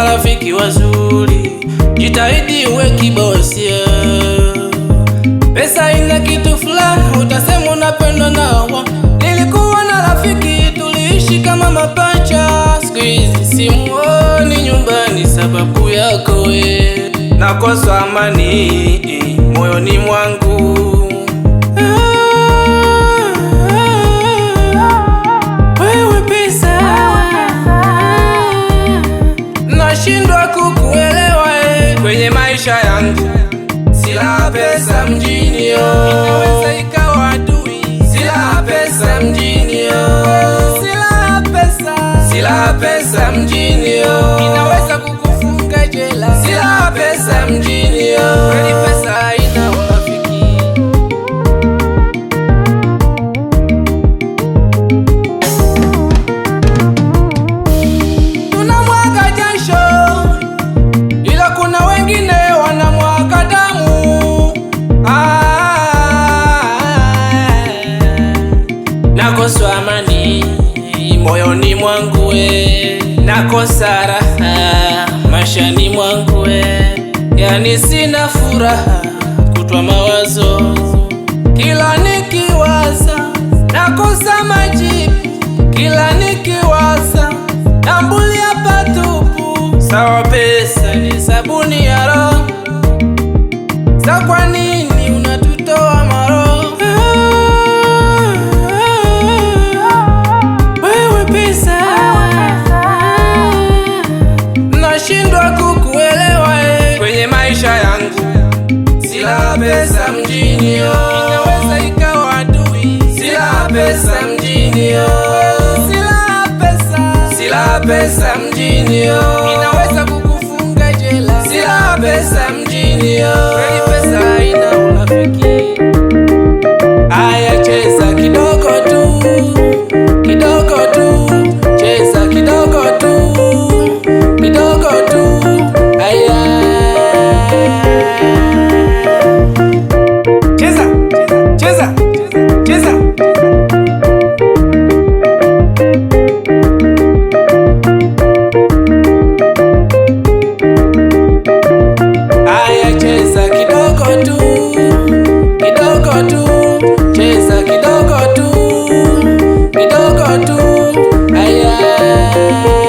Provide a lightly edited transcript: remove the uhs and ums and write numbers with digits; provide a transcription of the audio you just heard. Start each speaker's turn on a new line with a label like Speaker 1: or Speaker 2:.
Speaker 1: marafiki wazuri, jitahidi uwe kibosi. Pesa ina kitu fulani, utasema unapendwa nao. Nilikuwa na rafiki, tuliishi kama mapacha, siku hizi simuoni nyumbani sababu yako we. Nakosa amani moyoni mwangu. Wewe pesa, nashindwa kukuelewa kwenye maisha yangu. Sila pesa mjini inaweza ikawa adui. Sila pesa mjini sila pesa mjini inaweza kukufunga jela. Sila pesa mjini kweli pesa haina urafiki. Tunamwaga jasho, ila kuna wengine wanamwaga damu. Nakosa amani moyoni mwangu we, nakosa raha maishani mwangu we. Yani sina furaha, kutwa mawazo, kila nikiwaza nakosa majibu. Kila nikiwaza nambulia patupu. Sawa pesa ni sabuni ya roho, za kwa nini unatutoa maroho? Wewe pesa, nashindwa kukuelewa kwenye maisha yangu. Sila pesa mjini inaweza ikawa adui. Sila pesa mjini sila pesa mjini inaweza kukufunga jela. Sila pesa mjini kweli pesa haina urafiki. Aya, cheza kidogo tu, kidogo tu, cheza kidogo tu, kidogo tu. Aya, cheza, cheza, cheza. Aya, cheza kidogo tu, kidogo tu, cheza kidogo tu, kidogo tu. Aya.